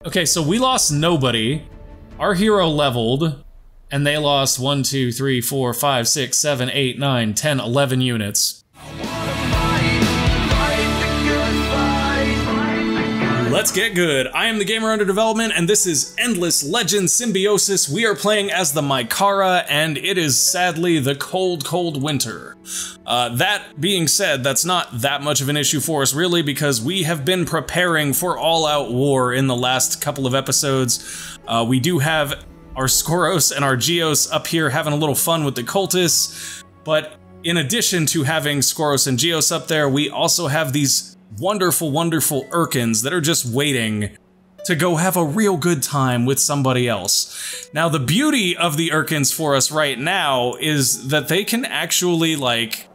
Okay, so we lost nobody. Our hero leveled, and they lost 1, 2, 3, 4, 5, 6, 7, 8, 9, 10, 11 units. Let's get good. I am the gamer under development, and this is Endless Legend Symbiosis. We are playing as the Mykara, and it is sadly the cold winter. That being said, that's not that much of an issue for us, really, because we have been preparing for all-out war in the last couple of episodes. We do have our Skoros and our Geos up here having a little fun with the Cultists, but in addition to having Skoros and Geos up there, we also have these wonderful Urkans that are just waiting to go have a real good time with somebody else. Now, the beauty of the Urkans for us right now is that they can actually, like,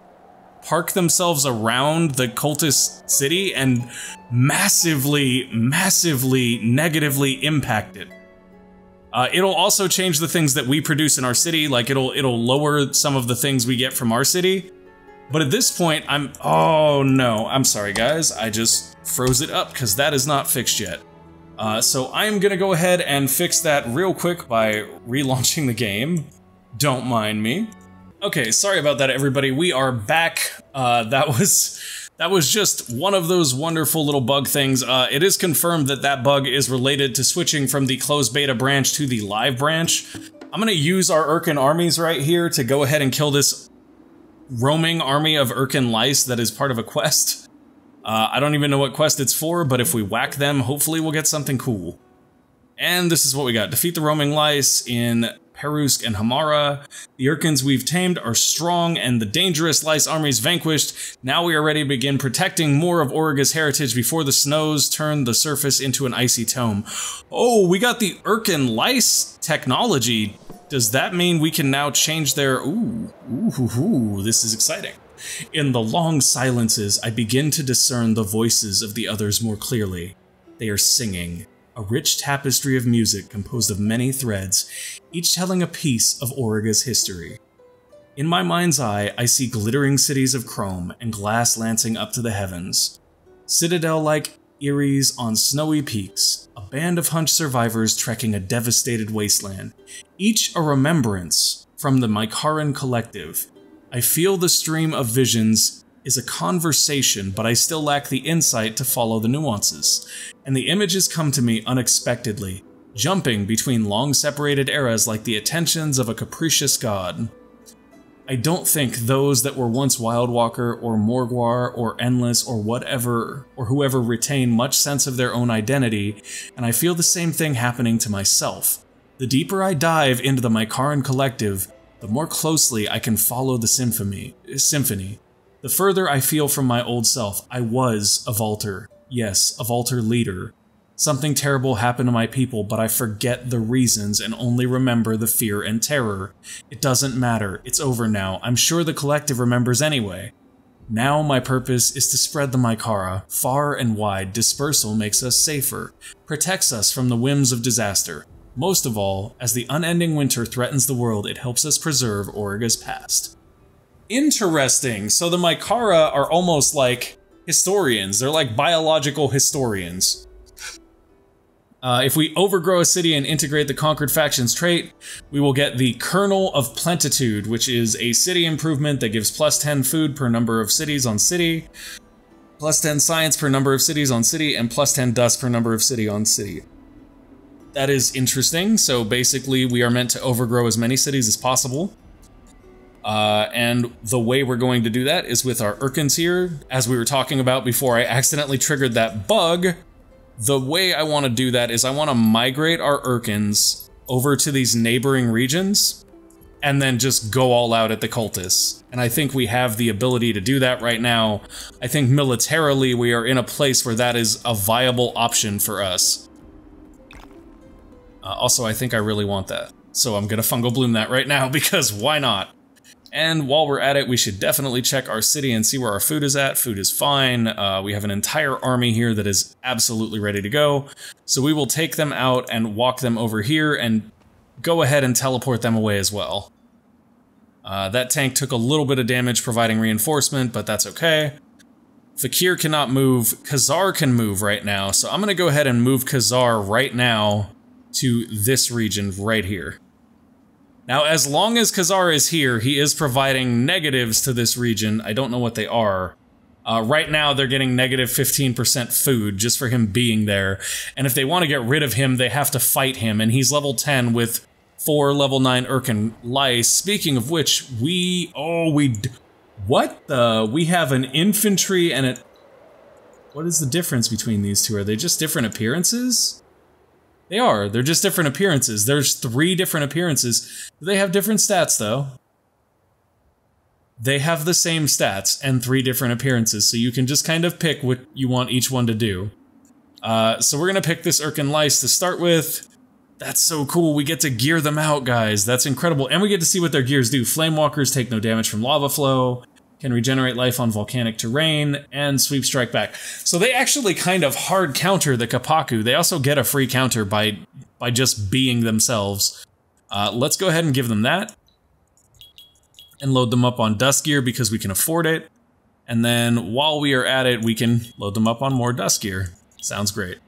park themselves around the cultist city and massively negatively impact it. It'll also change the things that we produce in our city, like it'll lower some of the things we get from our city. But at this point, oh no, I'm sorry guys, I just froze it up because that is not fixed yet. So I'm gonna go ahead and fix that real quick by relaunching the game. Don't mind me. Okay, sorry about that everybody, we are back. That was just one of those wonderful little bug things. It is confirmed that that bug is related to switching from the closed beta branch to the live branch. I'm gonna use our Urkan armies right here to go ahead and kill this roaming army of Urkan lice that is part of a quest. I don't even know what quest it's for, but if we whack them, hopefully we'll get something cool. And this is what we got. Defeat the roaming lice in Perusk and Hamara. The Urkans we've tamed are strong and the dangerous lice armies vanquished. Now we are ready to begin protecting more of Auriga's heritage before the snows turn the surface into an icy tome. Oh, we got the Urkan lice technology. Does that mean we can now change their... Ooh, this is exciting. In the long silences, I begin to discern the voices of the others more clearly. They are singing, a rich tapestry of music composed of many threads, each telling a piece of Auriga's history. In my mind's eye, I see glittering cities of chrome and glass lancing up to the heavens. Citadel-like eyries on snowy peaks, a band of hunched survivors trekking a devastated wasteland, each a remembrance from the Mykaran collective. I feel the stream of visions is a conversation, but I still lack the insight to follow the nuances, and the images come to me unexpectedly, jumping between long-separated eras like the attentions of a capricious god. I don't think those that were once Wildwalker or Morgwar or Endless or whatever or whoever retain much sense of their own identity, and I feel the same thing happening to myself. The deeper I dive into the Mykaran collective, the more closely I can follow the symphony. The further I feel from my old self. I was a Vaulter. Yes, a Vaulter leader. Something terrible happened to my people, but I forget the reasons and only remember the fear and terror. It doesn't matter, it's over now. I'm sure the collective remembers anyway. Now my purpose is to spread the Mykara. Far and wide, dispersal makes us safer, protects us from the whims of disaster. Most of all, as the unending winter threatens the world, it helps us preserve Auriga's past. Interesting, so the Mykara are almost like historians. They're like biological historians. If we overgrow a city and integrate the conquered factions trait, we will get the Kernel of Plentitude, which is a city improvement that gives plus 10 food per number of cities on city, plus 10 science per number of cities on city, and plus 10 dust per number of city on city. That is interesting, so basically we are meant to overgrow as many cities as possible. And the way we're going to do that is with our Urkans here, as we were talking about before I accidentally triggered that bug. The way I want to do that is I want to migrate our Urkans over to these neighboring regions and then just go all out at the cultists. And I think we have the ability to do that right now. I think militarily we are in a place where that is a viable option for us. Also, I think I really want that. So I'm gonna fungal bloom that right now because why not? And while we're at it, we should definitely check our city and see where our food is at. Food is fine. We have an entire army here that is absolutely ready to go. So we will take them out and walk them over here and go ahead and teleport them away as well. That tank took a little bit of damage providing reinforcement, but that's okay. Fakir cannot move. Khazar can move right now, so I'm gonna go ahead and move Khazar right now to this region right here. Now, as long as Khazar is here, he is providing negatives to this region. I don't know what they are. Right now, they're getting negative 15% food just for him being there. And if they want to get rid of him, they have to fight him. And he's level 10 with 4 level 9 Urkan lice. Speaking of which, we have an infantry and a... What is the difference between these two? Are they just different appearances? They are. They're just different appearances. There's 3 different appearances. They have different stats, though. They have the same stats and 3 different appearances, so you can just kind of pick what you want each one to do. So we're gonna pick this Urkan lice to start with. That's so cool. We get to gear them out, guys. That's incredible. And we get to see what their gears do. Flamewalkers take no damage from lava flow, can regenerate life on volcanic terrain, and sweep strike back. So they actually kind of hard counter the Kapaku. They also get a free counter by just being themselves. Let's go ahead and give them that. And load them up on dust gear because we can afford it. And then while we are at it, we can load them up on more dust gear. Sounds great.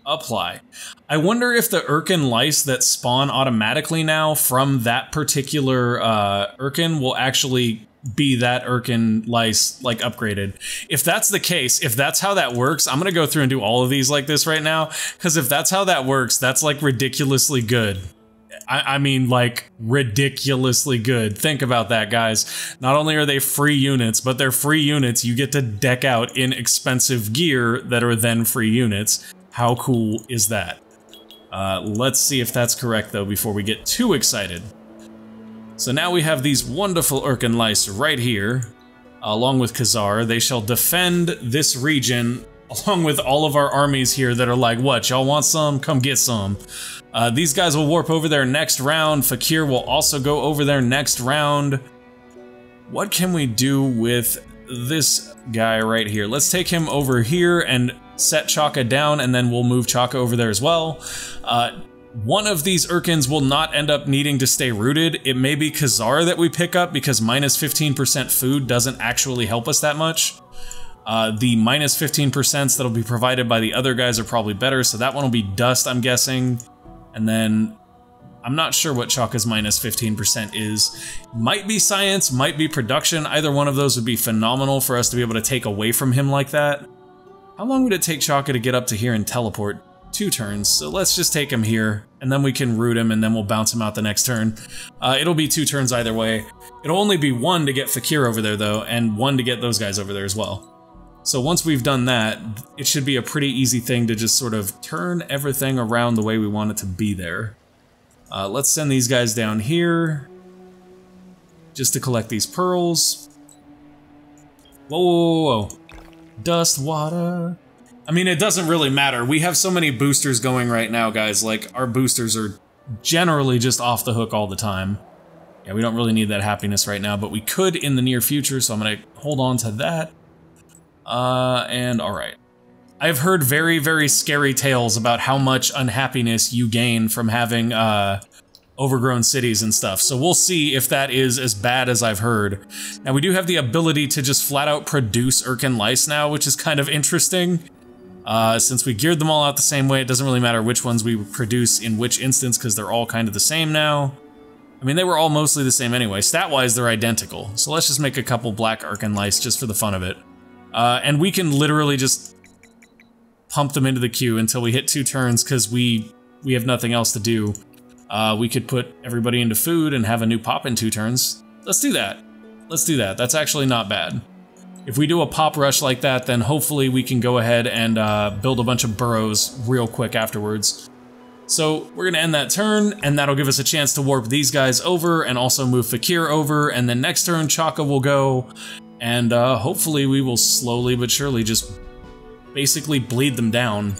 Apply. I wonder if the Urkan lice that spawn automatically now from that particular Urkan will actually be that Urkan lice, like, upgraded. If that's the case, if that's how that works, I'm gonna go through and do all of these like this right now, because if that's how that works, that's, like, ridiculously good. I mean, like, ridiculously good. Think about that, guys. Not only are they free units, but they're free units you get to deck out in expensive gear that are then free units. How cool is that? Let's see if that's correct, though, before we get too excited. So now we have these wonderful Urkan lice right here, along with Khazar. They shall defend this region, along with all of our armies here that are like, what, y'all want some? Come get some. These guys will warp over there next round. Fakir will also go over there next round. What can we do with this guy right here? Let's take him over here and set Chaka down, and then we'll move Chaka over there as well. One of these Urkans will not end up needing to stay rooted. It may be Khazar that we pick up because minus 15% food doesn't actually help us that much. The minus 15% that'll be provided by the other guys are probably better, so that one will be dust, I'm guessing. And then I'm not sure what Chaka's minus 15% is. Might be science, might be production. Either one of those would be phenomenal for us to be able to take away from him like that. How long would it take Chaka to get up to here and teleport? 2 turns, so let's just take him here, and then we can root him, and then we'll bounce him out the next turn. It'll be 2 turns either way. It'll only be 1 to get Fakir over there, though, and 1 to get those guys over there as well. So once we've done that, it should be a pretty easy thing to just sort of turn everything around the way we want it to be there. Let's send these guys down here, just to collect these pearls. Whoa, whoa, whoa, whoa. Dust, water. I mean, it doesn't really matter. We have so many boosters going right now, guys. Like, our boosters are generally just off the hook all the time. Yeah, we don't really need that happiness right now, but we could in the near future, so I'm gonna hold on to that. And alright. I've heard very, very scary tales about how much unhappiness you gain from having, overgrown cities and stuff, so we'll see if that is as bad as I've heard. Now, we do have the ability to just flat out produce Urkan lice now, which is kind of interesting. Since we geared them all out the same way, it doesn't really matter which ones we produce in which instance, because they're all kind of the same now. I mean, they were all mostly the same anyway. Stat-wise, they're identical, so let's just make a couple black Urkan lice just for the fun of it. And we can literally just pump them into the queue until we hit 2 turns, because we have nothing else to do. We could put everybody into food and have a new pop in 2 turns. Let's do that. Let's do that. That's actually not bad. If we do a pop rush like that, then hopefully we can go ahead and build a bunch of burrows real quick afterwards. So we're gonna end that turn, and that'll give us a chance to warp these guys over and also move Fakir over, and then next turn Chaka will go, and hopefully we will slowly but surely just basically bleed them down.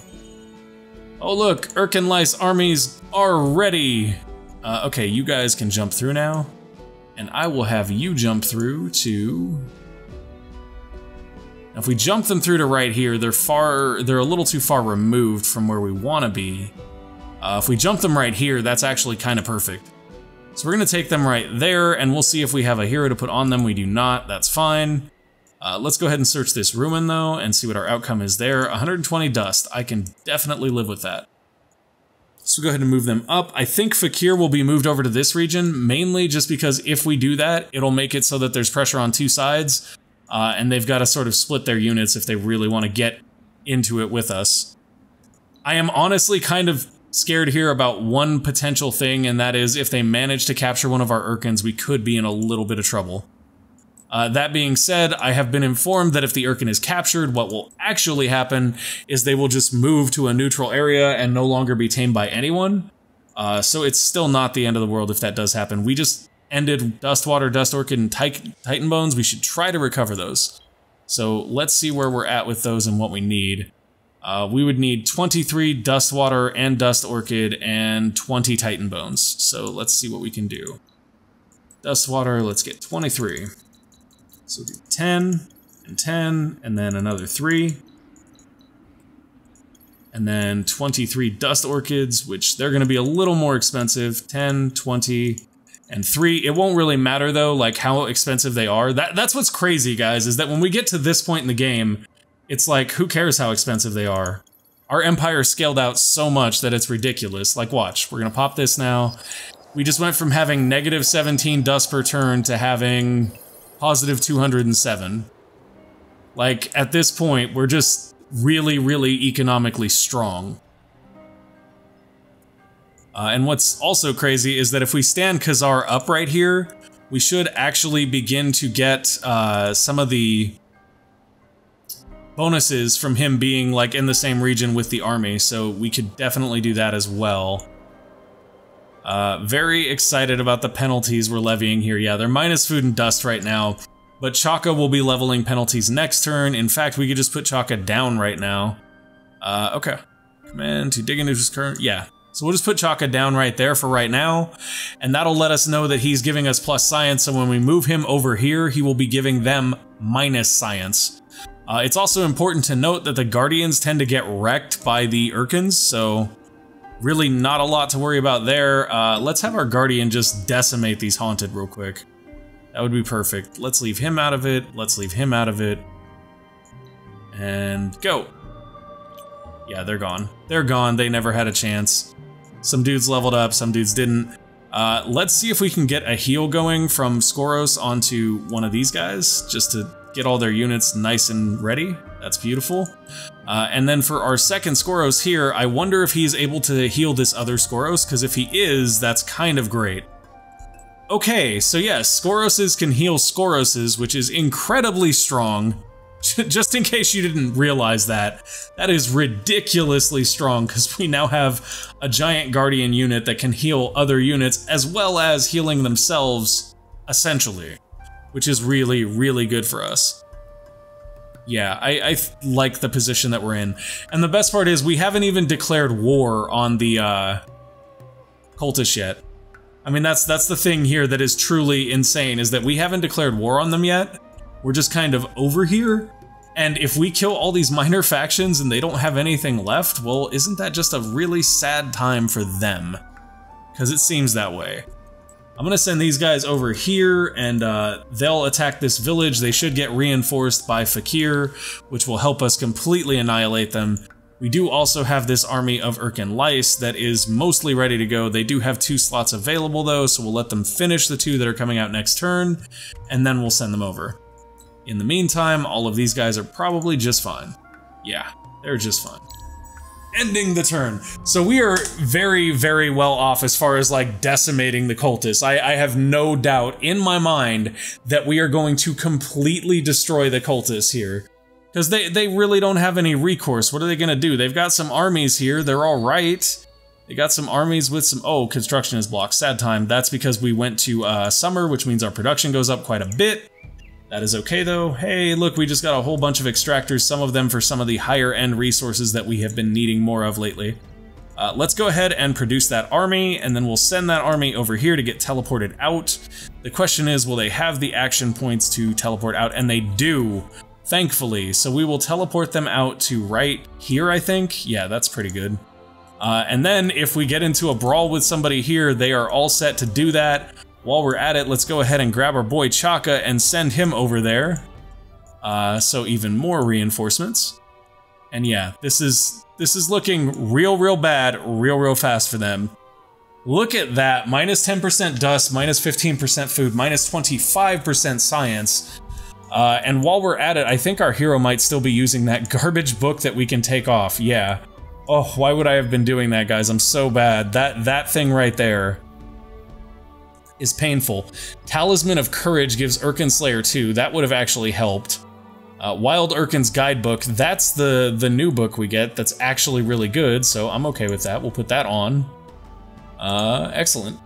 Oh look, Urkan lice armies are ready! Okay, you guys can jump through now, and I will have you jump through to... Now, if we jump them through to right here, they're a little too far removed from where we want to be. If we jump them right here, that's actually kind of perfect. So we're going to take them right there, and we'll see if we have a hero to put on them. We do not, that's fine. Let's go ahead and search this ruin though and see what our outcome is there. 120 dust. I can definitely live with that. So go ahead and move them up. I think Fakir will be moved over to this region, mainly just because if we do that, it'll make it so that there's pressure on two sides, and they've got to sort of split their units if they really want to get into it with us. I am honestly kind of scared here about one potential thing, and that is if they manage to capture one of our Urkans, we could be in a little bit of trouble. That being said, I have been informed that if the Urkan is captured, what will actually happen is they will just move to a neutral area and no longer be tamed by anyone. So it's still not the end of the world if that does happen. We just ended Dustwater, Dust Orchid, and Titan Bones. We should try to recover those. So let's see where we're at with those and what we need. We would need 23 Dustwater and Dust Orchid and 20 Titan Bones. So let's see what we can do. Dustwater, let's get 23. So do 10, and 10, and then another 3. And then 23 Dust Orchids, which they're going to be a little more expensive. 10, 20, and 3. It won't really matter, though, like how expensive they are. That's what's crazy, guys, is that when we get to this point in the game, it's like, who cares how expensive they are? Our empire scaled out so much that it's ridiculous. Like, watch, we're going to pop this now. We just went from having negative 17 dust per turn to having positive 207. Like, at this point, we're just really, really economically strong. And what's also crazy is that if we stand Khazar up right here, we should actually begin to get some of the bonuses from him being like in the same region with the army, so we could definitely do that as well. Very excited about the penalties we're levying here. Yeah, they're minus food and dust right now, but Chaka will be leveling penalties next turn. In fact, we could just put Chaka down right now. Okay. Command to dig into his current... Yeah. So we'll just put Chaka down right there for right now, and that'll let us know that he's giving us plus science, so when we move him over here, he will be giving them minus science. It's also important to note that the Guardians tend to get wrecked by the Urkans, so really not a lot to worry about there. Let's have our Guardian just decimate these Haunted real quick. That would be perfect. Let's leave him out of it. Let's leave him out of it. And go. Yeah, they're gone. They're gone. They never had a chance. Some dudes leveled up, some dudes didn't. Let's see if we can get a heal going from Skoros onto one of these guys, just to get all their units nice and ready. That's beautiful. And then for our second Skoros here, I wonder if he's able to heal this other Skoros, because if he is, that's kind of great. Okay, so yes, Skoroses can heal Skoroses, which is incredibly strong. Just in case you didn't realize that, that is ridiculously strong, because we now have a giant Guardian unit that can heal other units, as well as healing themselves, essentially. Which is really, really good for us. Yeah, I like the position that we're in. And the best part is, we haven't even declared war on the Cultists yet. I mean, that's the thing here that is truly insane, is that we haven't declared war on them yet. We're just kind of over here. And if we kill all these minor factions and they don't have anything left, well, isn't that just a really sad time for them? Because it seems that way. I'm gonna send these guys over here, and they'll attack this village. They should get reinforced by Fakir, which will help us completely annihilate them. We do also have this army of Urkan lice that is mostly ready to go. They do have 2 slots available though, so we'll let them finish the 2 that are coming out next turn, and then we'll send them over. In the meantime, all of these guys are probably just fine. Yeah, they're just fine. Ending the turn. So we are very, very well off as far as like decimating the cultists. I have no doubt in my mind that we are going to completely destroy the cultists here. Because they really don't have any recourse. What are they gonna do? They've got some armies here, they're alright. They got some armies with some... Oh, construction is blocked, sad time. That's because we went to summer, which means our production goes up quite a bit. That is okay though. Hey, look, we just got a whole bunch of extractors, some of them for some of the higher end resources that we have been needing more of lately. Let's go ahead and produce that army, and then we'll send that army over here to get teleported out. The question is, will they have the action points to teleport out? And they do, thankfully. So we will teleport them out to right here, I think. Yeah, that's pretty good. And then if we get into a brawl with somebody here, they are all set to do that. While we're at it, let's go ahead and grab our boy Chaka and send him over there. So even more reinforcements. And yeah, this is looking real bad, real fast for them. Look at that, minus 10% dust, minus 15% food, minus 25% science. And while we're at it, I think our hero might still be using that garbage book that we can take off, yeah. Oh, why would I have been doing that, guys? I'm so bad. That thing right there is painful. Talisman of Courage gives Urkan Slayer 2, that would have actually helped. Wild Urkan's Guidebook, that's the new book we get that's actually really good, so I'm okay with that. We'll put that on. Excellent.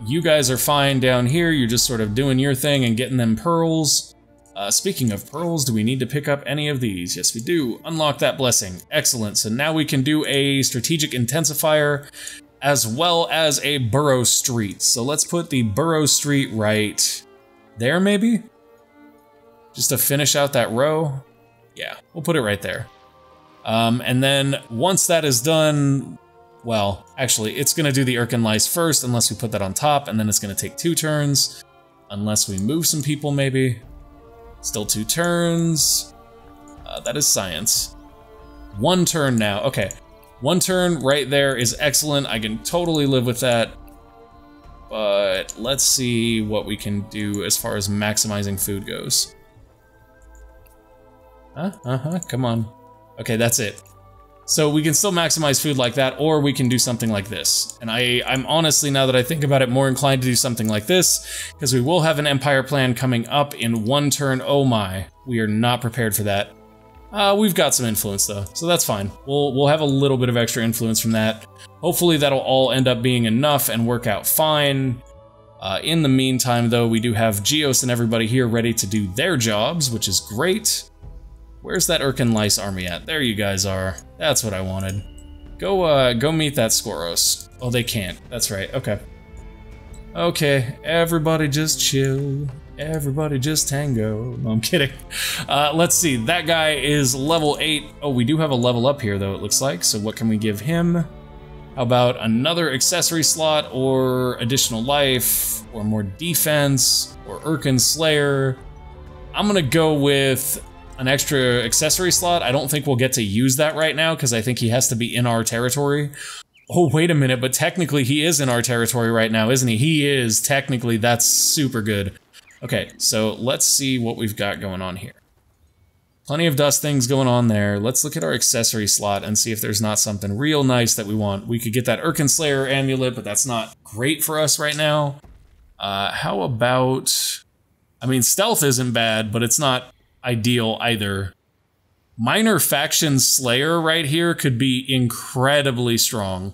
You guys are fine down here, you're just sort of doing your thing and getting them pearls. Speaking of pearls, do we need to pick up any of these? Yes, we do. Unlock that blessing. Excellent, so now we can do a strategic intensifier as well as a burrow street. So let's put the burrow street right there, maybe? Just to finish out that row? Yeah, we'll put it right there. And then once that is done, well, actually, it's gonna do the Urkan lice first, unless we put that on top, and then it's gonna take 2 turns. Unless we move some people, maybe. Still 2 turns. That is science. 1 turn now, okay. 1 turn right there is excellent, I can totally live with that. But let's see what we can do as far as maximizing food goes. Come on. Okay, that's it. So we can still maximize food like that, or we can do something like this. And I'm honestly, now that I think about it, more inclined to do something like this, because we will have an Empire plan coming up in 1 turn. Oh my, we are not prepared for that. We've got some influence though, so that's fine. We'll have a little bit of extra influence from that. Hopefully that'll all end up being enough and work out fine. In the meantime though, we do have Geos and everybody here ready to do their jobs, which is great. Where's that Urkan lice army at? There you guys are. That's what I wanted. Go meet that Skoros. Oh, they can't. That's right. Okay. Okay, everybody just chill. Everybody just tango. No, I'm kidding. Let's see. That guy is level 8. Oh, we do have a level up here, though, it looks like. So what can we give him? How about another accessory slot, or additional life, or more defense, or Urkan Slayer? I'm gonna go with an extra accessory slot. I don't think we'll get to use that right now because I think he has to be in our territory. Oh, wait a minute, but technically he is in our territory right now, isn't he? He is, technically, that's super good. Okay, so let's see what we've got going on here. Plenty of dust things going on there. Let's look at our accessory slot and see if there's not something real nice that we want. We could get that Urkan Slayer amulet, but that's not great for us right now. How about... I mean, stealth isn't bad, but it's not ideal either. Minor Faction Slayer right here could be incredibly strong.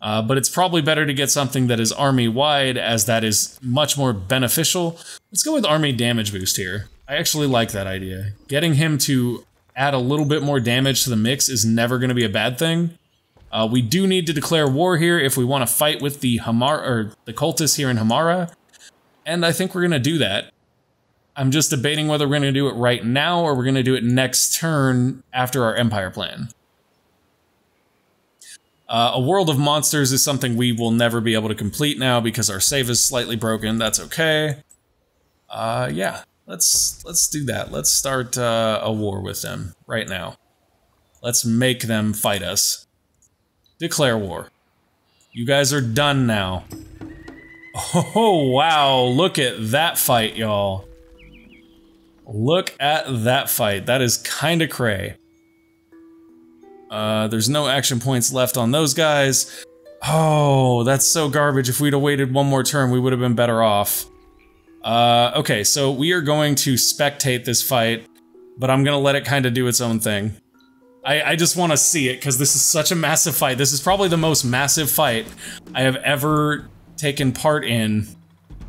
But it's probably better to get something that is army-wide, as that is much more beneficial. Let's go with army damage boost here. I actually like that idea. Getting him to add a little bit more damage to the mix is never going to be a bad thing. We do need to declare war here if we want to fight with the the Cultists here in Hamara, and I think we're going to do that. I'm just debating whether we're going to do it right now or we're going to do it next turn after our Empire plan. A World of Monsters is something we will never be able to complete now because our save is slightly broken. That's okay. Yeah, let's do that. Let's start a war with them right now. Let's make them fight us. Declare war. You guys are done now. Oh, wow, look at that fight, y'all. Look at that fight. That is kinda cray. There's no action points left on those guys. Oh, that's so garbage. If we'd have waited 1 more turn, we would have been better off. Okay, so we are going to spectate this fight, but I'm gonna let it kind of do its own thing. I just want to see it, because this is such a massive fight. This is probably the most massive fight I have ever taken part in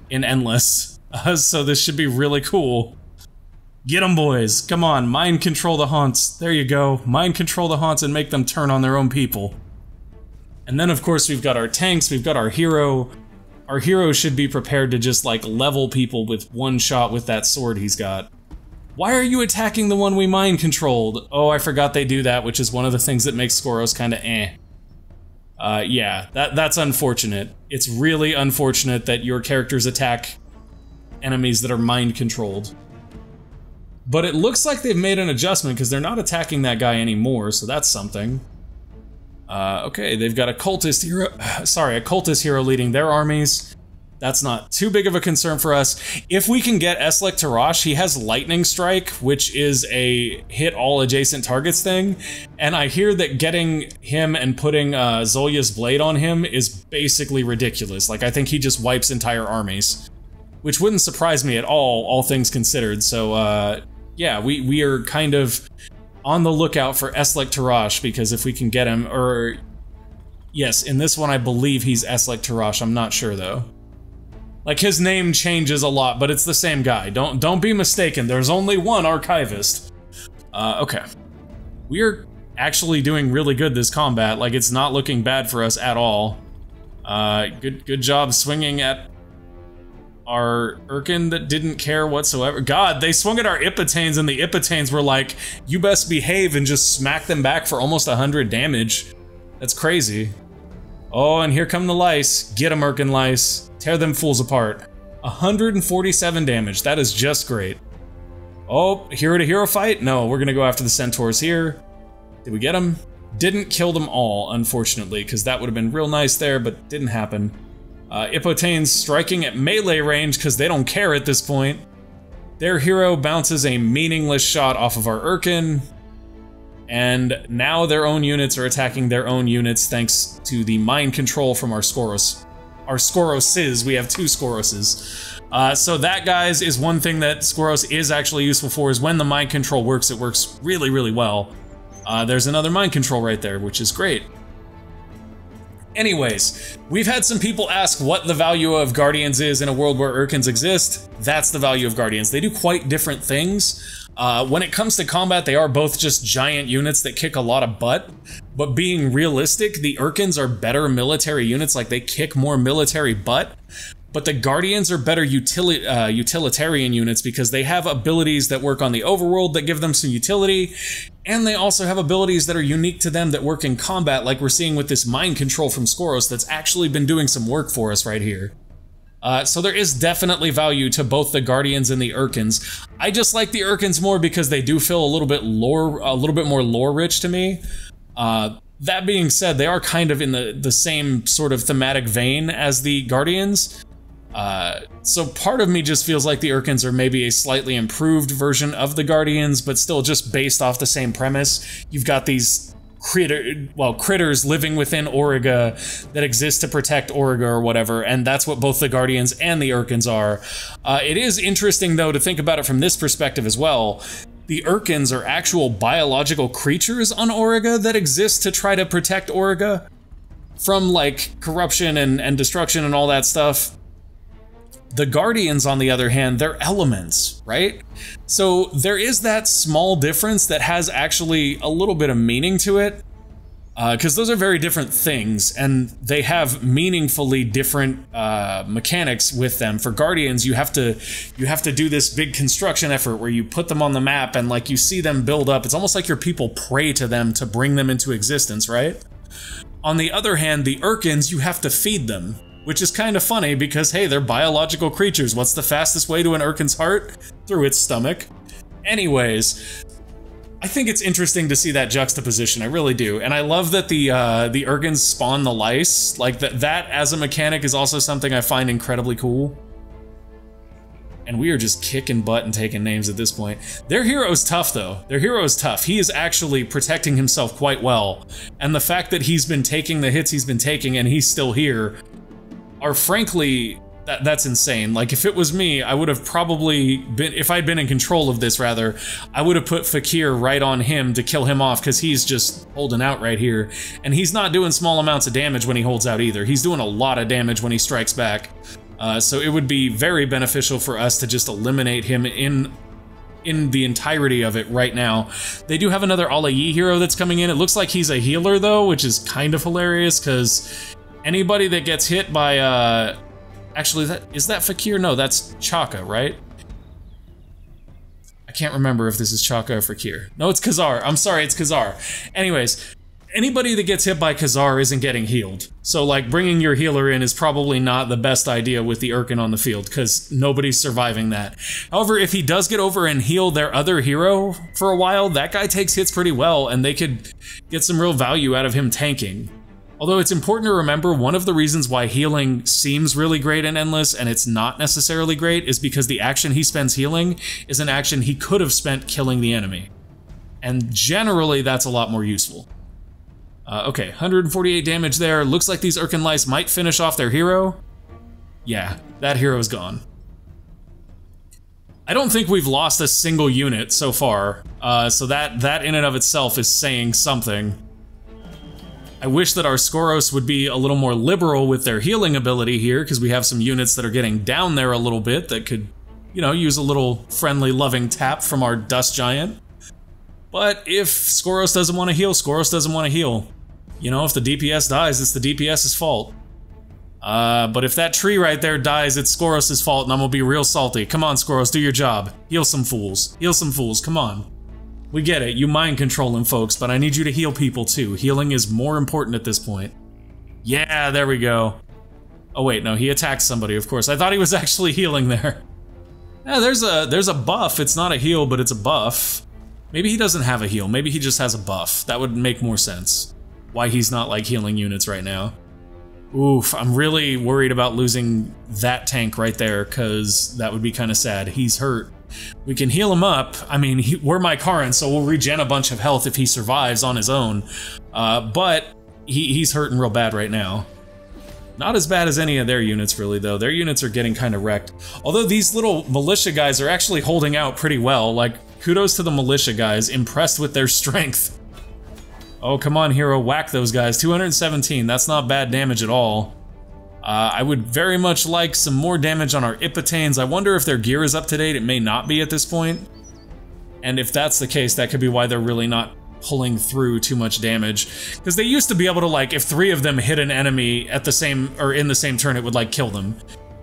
Endless. So this should be really cool. Get them, boys. Come on, mind control the haunts. There you go. Mind control the haunts and make them turn on their own people. And then, of course, we've got our tanks, we've got our hero. Our hero should be prepared to just, like, level people with 1 shot with that sword he's got. Why are you attacking the one we mind controlled? Oh, I forgot they do that, which is one of the things that makes Skoros kinda eh. Yeah, that's unfortunate. It's really unfortunate that your characters attack enemies that are mind controlled. But it looks like they've made an adjustment because they're not attacking that guy anymore, so that's something. Okay, they've got a cultist hero, sorry, a cultist hero leading their armies. That's not too big of a concern for us. If we can get Eslek Tarash, he has Lightning Strike, which is a hit all adjacent targets thing. And I hear that getting him and putting Zolya's Blade on him is basically ridiculous. Like, I think he just wipes entire armies. Which wouldn't surprise me at all things considered. So, yeah, we are kind of on the lookout for Eslek Tarash, because if we can get him, or... Yes, in this one I believe he's Eslek Tarash, I'm not sure though. Like, his name changes a lot, but it's the same guy. Don't be mistaken, there's only one archivist. Okay. We're actually doing really good this combat, like it's not looking bad for us at all. Good job swinging at our Urkan that didn't care whatsoever. God, they swung at our Ipitanes and the Ipitanes were like, you best behave, and just smacked them back for almost 100 damage. That's crazy. Oh, and here come the lice. Get 'em, Urkan lice. Tear them fools apart. 147 damage, that is just great. Oh, hero to hero fight? No, we're gonna go after the centaurs here. Did we get them? Didn't kill them all, unfortunately, because that would have been real nice there, but didn't happen. Ipitanes striking at melee range because they don't care at this point. Their hero bounces a meaningless shot off of our Urkan, and now their own units are attacking their own units thanks to the mind control from our Skoros. Our Skoroses, we have 2 Skoroses. So that, guys, is one thing that Skoros is actually useful for, is when the mind control works, it works really, really well. There's another mind control right there, which is great. Anyways, we've had some people ask what the value of Guardians is in a world where Urkans exist. That's the value of Guardians. They do quite different things. When it comes to combat, they are both just giant units that kick a lot of butt. But being realistic, the Urkans are better military units, like they kick more military butt. But the Guardians are better utilitarian units because they have abilities that work on the overworld that give them some utility, and they also have abilities that are unique to them that work in combat, like we're seeing with this mind control from Skoros that's actually been doing some work for us right here. So there is definitely value to both the Guardians and the Urkans. I just like the Urkans more because they do feel a little bit more lore-rich to me. That being said, they are kind of in the same sort of thematic vein as the Guardians. So part of me just feels like the Urkans are maybe a slightly improved version of the Guardians, but still just based off the same premise. You've got these critters living within Auriga that exist to protect Auriga or whatever, and that's what both the Guardians and the Urkans are. It is interesting, though, to think about it from this perspective as well. The Urkans are actual biological creatures on Auriga that exist to try to protect Auriga from, like, corruption and destruction and all that stuff. The Guardians, on the other hand, they're elements, right? So there is that small difference that has actually a little bit of meaning to it, because those are very different things, and they have meaningfully different mechanics with them. For Guardians, you have to do this big construction effort where you put them on the map and, like, you see them build up. It's almost like your people pray to them to bring them into existence, right? On the other hand, the Urkans, you have to feed them. Which is kind of funny because, hey, they're biological creatures. What's the fastest way to an Urkan's heart? Through its stomach. Anyways, I think it's interesting to see that juxtaposition. I really do. And I love that the Urkans spawn the lice. Like, that as a mechanic is also something I find incredibly cool. And we are just kicking butt and taking names at this point. Their hero's tough, though. Their hero is tough. He is actually protecting himself quite well. And the fact that he's been taking the hits he's been taking and he's still here are frankly, that's insane. Like, if it was me, I would have probably been, if I'd been in control of this rather, I would have put Fakir right on him to kill him off, because he's just holding out right here. And he's not doing small amounts of damage when he holds out either. He's doing a lot of damage when he strikes back. So it would be very beneficial for us to just eliminate him in the entirety of it right now. They do have another Alayi hero that's coming in. It looks like he's a healer though, which is kind of hilarious, because anybody that gets hit by, actually, is that Fakir? No, that's Chaka, right? I can't remember if this is Chaka or Fakir. No, it's Khazar. I'm sorry, it's Khazar. Anyways, anybody that gets hit by Khazar isn't getting healed. So, like, bringing your healer in is probably not the best idea with the Urkan on the field, because nobody's surviving that. However, if he does get over and heal their other hero for a while, that guy takes hits pretty well, and they could get some real value out of him tanking. Although it's important to remember, one of the reasons why healing seems really great in Endless, and it's not necessarily great, is because the action he spends healing is an action he could have spent killing the enemy. And generally, that's a lot more useful. Okay, 148 damage there. Looks like these Urkan lice might finish off their hero. Yeah, that hero's gone. I don't think we've lost a single unit so far, so that in and of itself is saying something. I wish that our Skoros would be a little more liberal with their healing ability here, because we have some units that are getting down there a little bit that could, you know, use a little friendly, loving tap from our Dust Giant. But if Skoros doesn't want to heal, Skoros doesn't want to heal. You know, if the DPS dies, it's the DPS's fault. But if that tree right there dies, it's Skoros' fault, and I'm gonna be real salty. Come on, Skoros, do your job. Heal some fools. Heal some fools, come on. We get it, you mind controlling folks, but I need you to heal people too. Healing is more important at this point. Yeah, there we go. Oh wait, no, he attacked somebody, of course. I thought he was actually healing there. Yeah, there's a buff. It's not a heal, but it's a buff. Maybe he doesn't have a heal. Maybe he just has a buff. That would make more sense. Why he's not, like, healing units right now. Oof, I'm really worried about losing that tank right there, because that would be kind of sad. He's hurt. We can heal him up. I mean, we're Mykaran, so we'll regen a bunch of health if he survives on his own. But he's hurting real bad right now. Not as bad as any of their units, really, though. Their units are getting kind of wrecked. Although these little militia guys are actually holding out pretty well. Like, kudos to the militia guys. Impressed with their strength. Oh, come on, hero. Whack those guys. 217. That's not bad damage at all. I would very much like some more damage on our Ipitanes. I wonder if their gear is up to date. It may not be at this point. And if that's the case, that could be why they're really not pulling through too much damage. Because they used to be able to, like, if 3 of them hit an enemy at the same, or in the same turn, it would, like, kill them.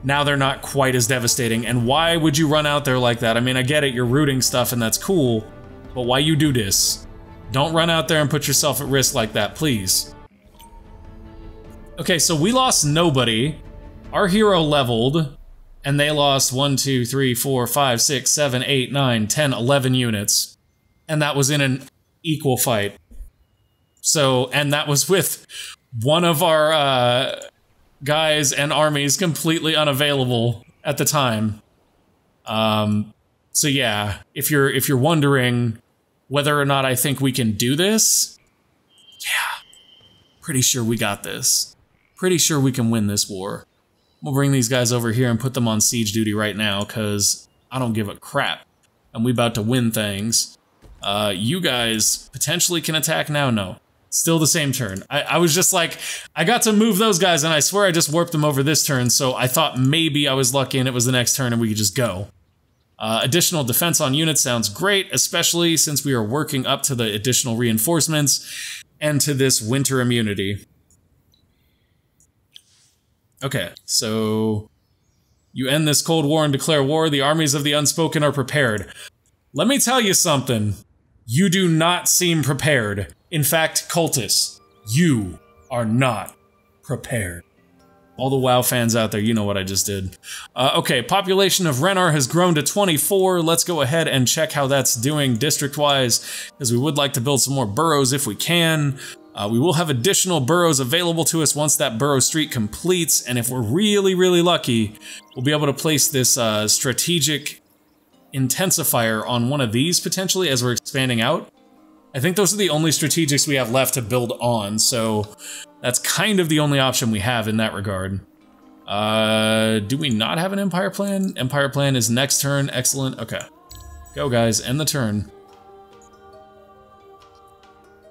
Now they're not quite as devastating. And why would you run out there like that? I mean, I get it, you're rooting stuff and that's cool, but why you do this? Don't run out there and put yourself at risk like that, please. Okay, so we lost nobody. Our hero leveled, and they lost 1, 2, 3, 4, 5, 6, 7, 8, 9, 10, 11 units. And that was in an equal fight. So, and that was with one of our guys and armies completely unavailable at the time. So yeah, if you're wondering whether or not I think we can do this, yeah, pretty sure we got this. Pretty sure we can win this war. We'll bring these guys over here and put them on siege duty right now, because I don't give a crap. And we about to win things. You guys potentially can attack now? No. Still the same turn. I was just like, I got to move those guys, and I swear I just warped them over this turn, so I thought maybe I was lucky and it was the next turn and we could just go. Additional defense on units sounds great, especially since we are working up to the additional reinforcements and to this winter immunity. Okay, so you end this Cold War and declare war. The armies of the unspoken are prepared. Let me tell you something. You do not seem prepared. In fact, Cultists, you are not prepared. All the WoW fans out there, you know what I just did. Okay, population of Renar has grown to 24. Let's go ahead and check how that's doing district-wise, because we would like to build some more boroughs if we can. We will have additional boroughs available to us once that borough street completes, and if we're really, really lucky, we'll be able to place this strategic intensifier on one of these, potentially, as we're expanding out. I think those are the only strategics we have left to build on, so that's kind of the only option we have in that regard. Do we not have an Empire plan? Empire plan is next turn. Excellent. Okay. Go, guys. End the turn.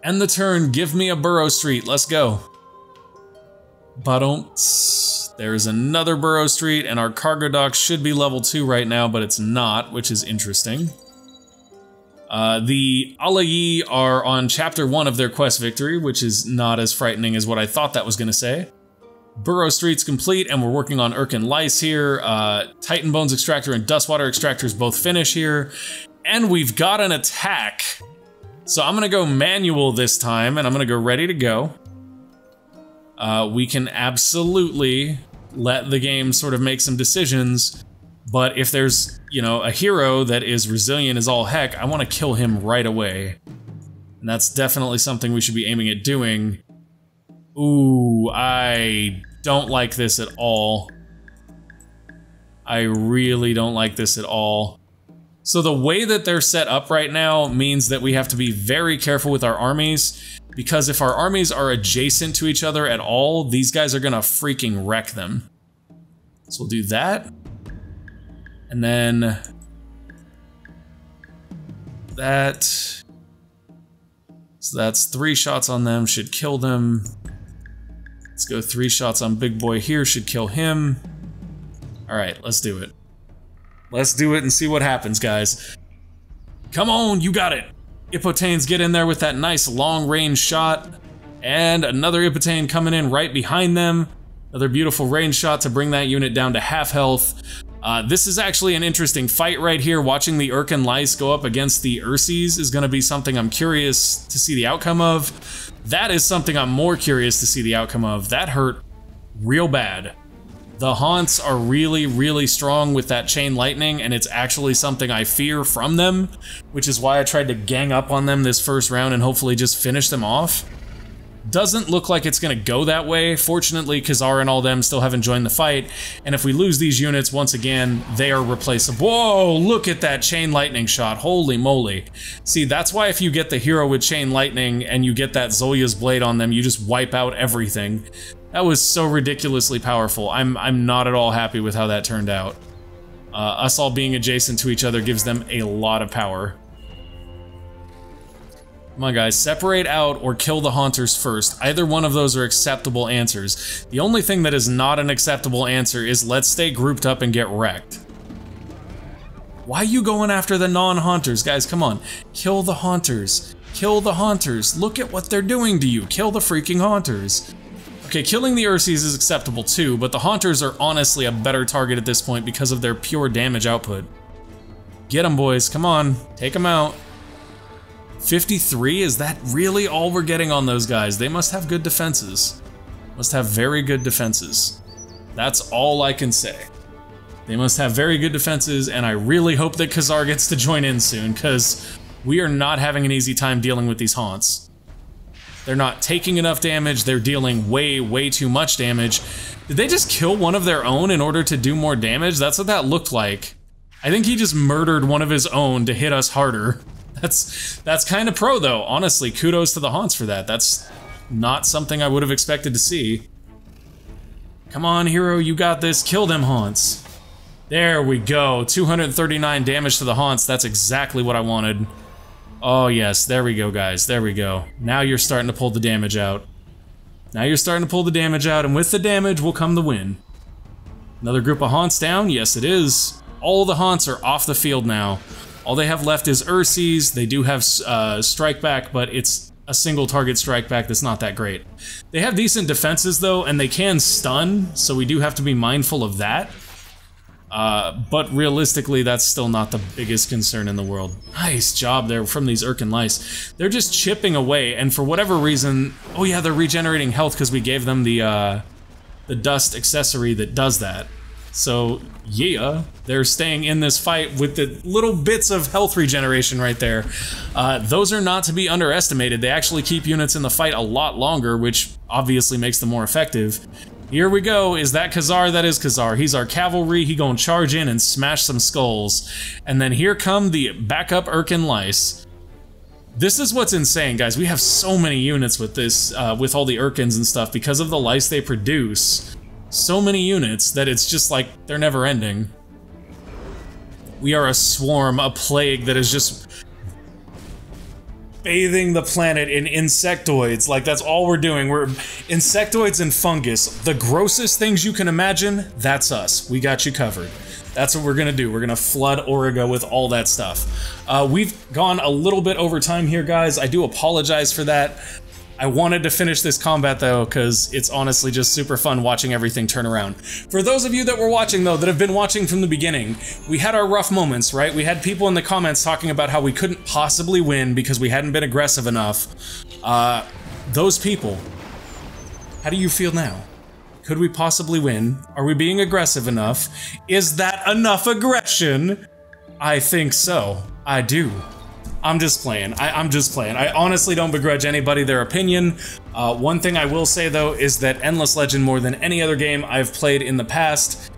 End the turn. Give me a borough street. Let's go. But there's another borough street, and our cargo dock should be level 2 right now, but it's not, which is interesting. The Alayi are on chapter 1 of their quest victory, which is not as frightening as what I thought that was going to say. Borough street's complete, and we're working on Urkan lice here. Titan Bones Extractor and Dustwater Extractors both finish here. And we've got an attack. So I'm gonna go manual this time, and I'm gonna go ready to go. We can absolutely let the game sort of make some decisions, but if there's, you know, a hero that is resilient as all heck, I want to kill him right away. And that's definitely something we should be aiming at doing. Ooh, I don't like this at all. I really don't like this at all. So the way that they're set up right now means that we have to be very careful with our armies, because if our armies are adjacent to each other at all, these guys are gonna freaking wreck them. So we'll do that. And then that. So that's 3 shots on them, should kill them. Let's go 3 shots on big boy here, should kill him. All right, let's do it. Let's do it and see what happens, guys. Come on, you got it. Ippotanes get in there with that nice long range shot. And another Ippotane coming in right behind them. Another beautiful range shot to bring that unit down to half health. This is actually an interesting fight right here. Watching the Urkan lice go up against the Ursies is going to be something I'm curious to see the outcome of. That is something I'm more curious to see the outcome of. That hurt real bad. The Haunts are really, really strong with that chain lightning, and it's actually something I fear from them, which is why I tried to gang up on them this first round and hopefully just finish them off. Doesn't look like it's gonna go that way. Fortunately, Khazar and all them still haven't joined the fight, and if we lose these units once again, they are replaceable. Whoa, look at that chain lightning shot, holy moly. See, that's why if you get the hero with chain lightning and you get that Zolya's blade on them, you just wipe out everything. That was so ridiculously powerful. I'm not at all happy with how that turned out. Us all being adjacent to each other gives them a lot of power. Come on, guys, separate out or kill the Haunters first. Either one of those are acceptable answers. The only thing that is not an acceptable answer is let's stay grouped up and get wrecked. Why are you going after the non-Haunters? Guys, come on. Kill the Haunters. Kill the Haunters. Look at what they're doing to you. Kill the freaking Haunters. Okay, killing the Ursies is acceptable too, but the Haunters are honestly a better target at this point because of their pure damage output. Get them, boys. Come on. Take them out. 53? Is that really all we're getting on those guys? They must have good defenses. Must have very good defenses. That's all I can say. They must have very good defenses, and I really hope that Khazar gets to join in soon, because we are not having an easy time dealing with these Haunts. They're not taking enough damage, they're dealing way, way too much damage. Did they just kill one of their own in order to do more damage? That's what that looked like. I think he just murdered one of his own to hit us harder. That's kind of pro though, honestly. Kudos to the Haunts for that. That's not something I would have expected to see. Come on, hero, you got this. Kill them Haunts. There we go. 239 damage to the Haunts. That's exactly what I wanted. Oh yes, there we go, guys. There we go. Now you're starting to pull the damage out. Now you're starting to pull the damage out, and with the damage will come the win. Another group of Haunts down? Yes, it is. All the Haunts are off the field now. All they have left is Ursies. They do have strike back, but it's a single target strike back that's not that great. They have decent defenses though, and they can stun, so we do have to be mindful of that. But realistically, that's still not the biggest concern in the world. Nice job there from these Urkan lice. They're just chipping away, and for whatever reason, oh yeah, they're regenerating health because we gave them the dust accessory that does that. So yeah, they're staying in this fight with the little bits of health regeneration right there. Those are not to be underestimated. They actually keep units in the fight a lot longer, which obviously makes them more effective. Here we go. Is that Khazar? That is Khazar. He's our cavalry. He gonna charge in and smash some skulls. And then here come the backup Urkan lice. This is what's insane, guys. We have so many units with this, with all the Urkans and stuff, because of the lice they produce. So many units that it's just like, they're never ending. We are a swarm, a plague that is just bathing the planet in insectoids. Like, that's all we're doing. We're insectoids and fungus. The grossest things you can imagine, that's us. We got you covered. That's what we're gonna do. We're gonna flood Auriga with all that stuff. We've gone a little bit over time here, guys. I do apologize for that. I wanted to finish this combat though, because it's honestly just super fun watching everything turn around. For those of you that were watching though, that have been watching from the beginning, we had our rough moments, right? We had people in the comments talking about how we couldn't possibly win because we hadn't been aggressive enough. Those people, how do you feel now? Could we possibly win? Are we being aggressive enough? Is that enough aggression? I think so. I do. I'm just playing. I'm just playing. I honestly don't begrudge anybody their opinion. One thing I will say though is that Endless Legend, more than any other game I've played in the past,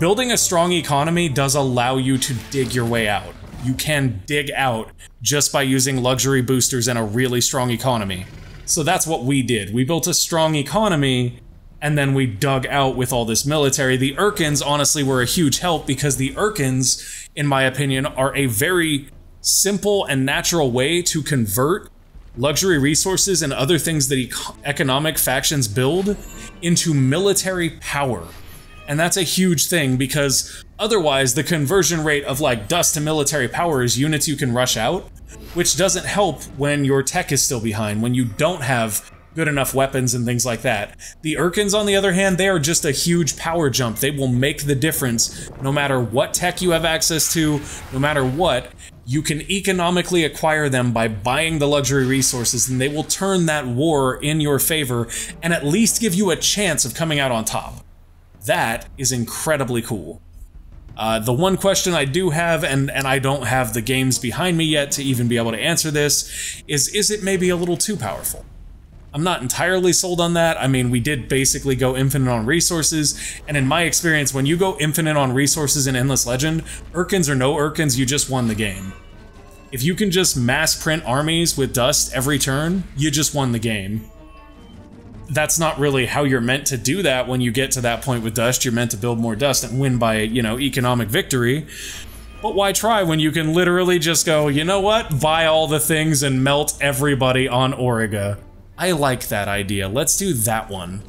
building a strong economy does allow you to dig your way out. You can dig out just by using luxury boosters and a really strong economy. So that's what we did. We built a strong economy and then we dug out with all this military. The Urkans honestly were a huge help because the Urkans, in my opinion, are a very simple and natural way to convert luxury resources and other things that economic factions build into military power. And that's a huge thing because otherwise the conversion rate of like dust to military power is units you can rush out, which doesn't help when your tech is still behind, when you don't have good enough weapons and things like that. The Urkans, on the other hand, they are just a huge power jump. They will make the difference no matter what tech you have access to, no matter what. You can economically acquire them by buying the luxury resources, and they will turn that war in your favor and at least give you a chance of coming out on top. That is incredibly cool. The one question I do have, and I don't have the games behind me yet to even be able to answer this, is it maybe a little too powerful? I'm not entirely sold on that. I mean, we did basically go infinite on resources, and in my experience, when you go infinite on resources in Endless Legend, Urkans or no Urkans, you just won the game. If you can just mass print armies with dust every turn, you just won the game. That's not really how you're meant to do that when you get to that point with dust. You're meant to build more dust and win by, you know, economic victory. But why try when you can literally just go, you know what, buy all the things and melt everybody on Auriga. I like that idea. Let's do that one.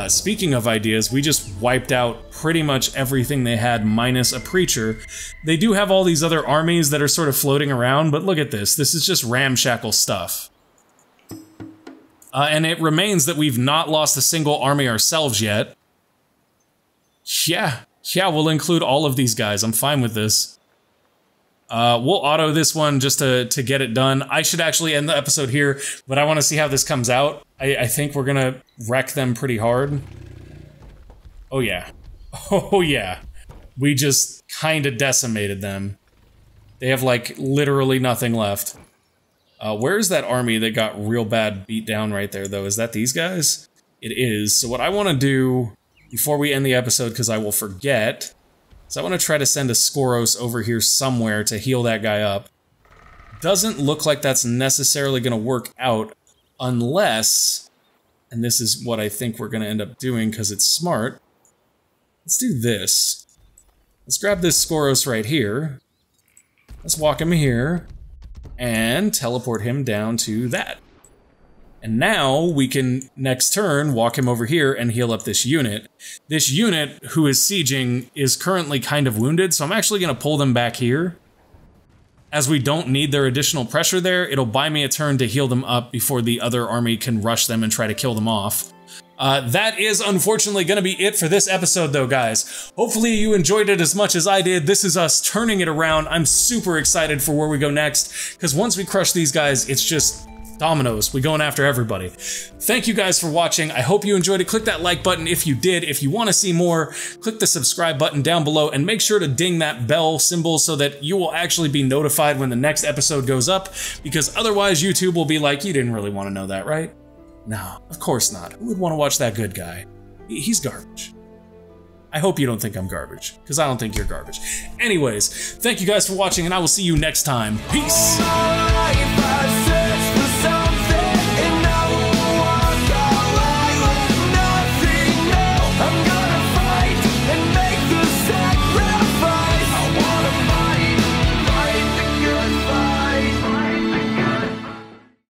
Speaking of ideas, we just wiped out pretty much everything they had minus a preacher. They do have all these other armies that are sort of floating around, but look at this. This is just ramshackle stuff. And it remains that we've not lost a single army ourselves yet. Yeah, we'll include all of these guys. I'm fine with this. We'll auto this one just to get it done. I should actually end the episode here, but I want to see how this comes out. I think we're gonna wreck them pretty hard. Oh yeah. Oh yeah. We just kinda decimated them. They have like literally nothing left. Where's that army that got real bad beat down right there though? Is that these guys? It is. So what I want to do before we end the episode, because I will forget, so I want to try to send a Skoros over here somewhere to heal that guy up. Doesn't look like that's necessarily going to work out unless, and this is what I think we're going to end up doing because it's smart, let's do this. Let's grab this Skoros right here. Let's walk him here and teleport him down to that. And now we can, next turn, walk him over here and heal up this unit. This unit, who is sieging, is currently kind of wounded, so I'm actually going to pull them back here. As we don't need their additional pressure there, it'll buy me a turn to heal them up before the other army can rush them and try to kill them off. That is unfortunately going to be it for this episode though, guys. Hopefully you enjoyed it as much as I did. This is us turning it around. I'm super excited for where we go next, because once we crush these guys, it's just dominoes. We're going after everybody. Thank you guys for watching. I hope you enjoyed it. Click that like button if you did. If you want to see more, click the subscribe button down below and make sure to ding that bell symbol so that you will actually be notified when the next episode goes up, because otherwise YouTube will be like, you didn't really want to know that, right? No, of course not. Who would want to watch that good guy? He's garbage. I hope you don't think I'm garbage, because I don't think you're garbage. Anyways, thank you guys for watching, and I will see you next time. Peace!